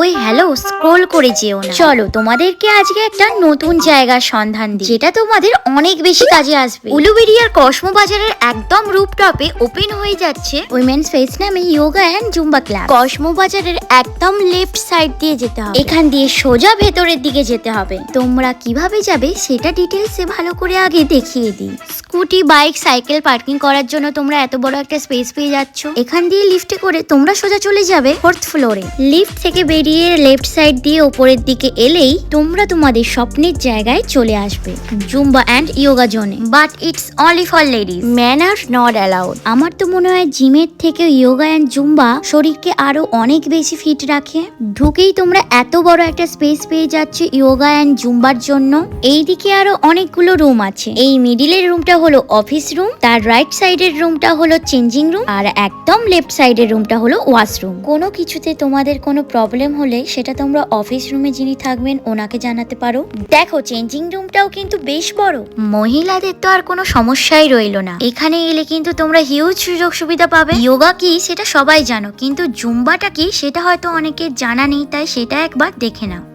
ওই hello scroll করে যেও না। চলো তোমাদেরকে আজকে একটা নতুন জায়গার সন্ধান দিই, যেটা তোমাদের অনেক বেশি কাজে আসবে। উলুবেড়িয়ার কসমো বাজারের একদম রুফটপে ওপেন হয়ে যাচ্ছে উইমেন্স ফেস নামে yoga and zumba club. Cosmo বাজারের একদম লেফট সাইড দিয়ে যেতে হবে, এখান দিয়ে সোজা ভেতরের দিকে যেতে হবে। তোমরা কিভাবে যাবে সেটা ডিটেলসে ভালো করে আগে দেখিয়ে দিই। স্কুটি, বাইক, সাইকেল পার্কিং করার জন্য তোমরা এত বড় একটা স্পেস পেয়ে যাচ্ছ। এখান দিয়ে লিফটে করে তোমরা সোজা চলে যাবে 4th ফ্লোরে। লিফট থেকে বেরিয়ে লেফট সাইড দিয়ে উপরের দিকে এলেই তোমরা তোমাদের স্বপ্নের জায়গায় চলে আসবে, জুম্বা অ্যান্ড ইয়োগা জোনে। But it's only for ladies, man R not allowed. আমার তো মনে হয় জিমের থেকে ইয়োগা অ্যান্ড জুম্বা শরীরকে আরো অনেক বেশি ফিট রাখে। ঢুকেই তোমরা এত বড় একটা স্পেস পেয়ে যাচ্ছে ইয়োগা অ্যান্ড জুম্বার জন্য। এইদিকে আরো অনেকগুলো রুম আছে। এই মিডিলের রুমটা হলো অফিস রুম, তার রাইট সাইডের রুমটা হলো চেঞ্জিং রুম, আর একদম লেফট সাইডের রুমটা হলো ওয়াশরুম। কোনো কিছুতে তোমাদের কোনো প্রবলেম হলে সেটা তোমরা অফিস রুমে যিনি থাকবেন ওনাকে জানাতে পারো। দেখো চেঞ্জিং রুমটাও কিন্তু বেশ বড়, মহিলাদের তো আর কোনো সমস্যাই রইলো না। এখানে এলে কিন্তু তোমরা হিউজ সুযোগ সুবিধা পাবে। যোগা কি সেটা সবাই জানো, কিন্তু জুম্বাটা কি সেটা হয়তো অনেকের জানা নেই, তাই সেটা একবার দেখে নাও।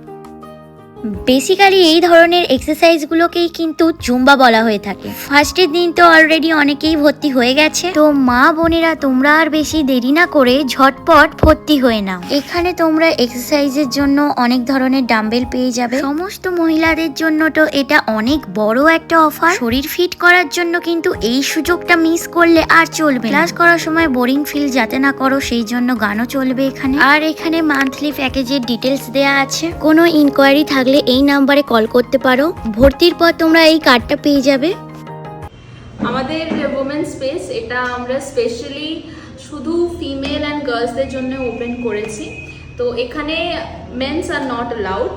বেসিক্যালি এই ধরনের এক্সারসাইজ গুলোকেই কিন্তু জুম্বা বলা হয়ে থাকে। ফার্স্টের দিন তো অলরেডি অনেকেই ভর্তি হয়ে গেছে, তো মা বোনেরা তোমরা আর বেশি দেরি না করে ঝটপট ভর্তি হয়ে নাও। এখানে তোমরা এক্সারসাইজের জন্য অনেক ধরনের ডাম্বেল পেয়ে যাবে। সমস্ত মহিলাদের জন্য তো এটা অনেক বড় একটা অফার। শরীর ফিট করার জন্য কিন্তু এই সুযোগটা মিস করলে আর চলবে। ক্লাস করার সময় বোরিং ফিল যাতে না করো সেই জন্য গানও চলবে এখানে। আর এখানে মান্থলি প্যাকেজের ডিটেলস দেয়া আছে, কোনো ইনকোয়ারি থাকলে এই নাম্বারে কল করতে পারো। ভর্তির পর তোমরা এই কার্ডটা পেয়ে যাবে। আমাদের ওমেন স্পেস এটা আমরা স্পেশালি শুধু ফিমেল অ্যান্ড গার্লসদের জন্য ওপেন করেছি। তো এখানে mens are not allowed.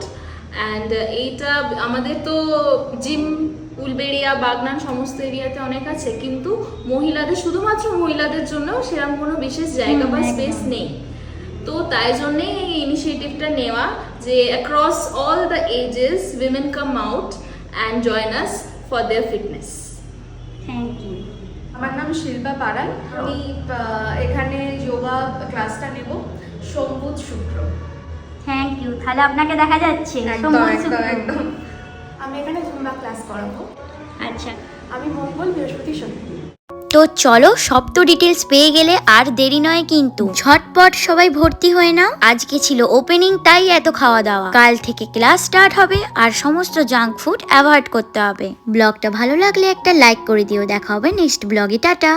And এইটা আমাদের তো জিম উলবেড়িয়া, বাগনান সমস্ত এরিয়াতে অনেক আছে, কিন্তু মহিলাদের শুধুমাত্র মহিলাদের জন্য সেরকম কোনো বিশেষ জায়গা বা স্পেস নেই। তো তাই জন্যে এই ইনিশিয়েটিভটা নেওয়া যে across all the ages women come out and join us for their fitness. Thank you. আমার নাম শিল্পা পারান। আমি এখানে যোগা ক্লাসটা নেব সোম, বুধ, শুক্র। Thank you. তাহলে আপনাকে দেখা যাচ্ছে একদম। আমি এখানে জুম্বা ক্লাস করাবো। আচ্ছা, আমি মঙ্গল, বৃহস্পতি, শনি। তো চলো, সব তো ডিটেলস পেয়ে গেলে আর দেরি নয় কিন্তু, ঝটপট সবাই ভর্তি হয়ে নাও। আজকে ছিল ওপেনিং, তাই এত খাওয়া দাওয়া। কাল থেকে ক্লাস স্টার্ট হবে, আর সমস্ত জাঙ্ক ফুড অ্যাভয়েড করতে হবে। ব্লগটা ভালো লাগলে একটা লাইক করে দিও। দেখা হবে নেক্সট ব্লগে। টাটা।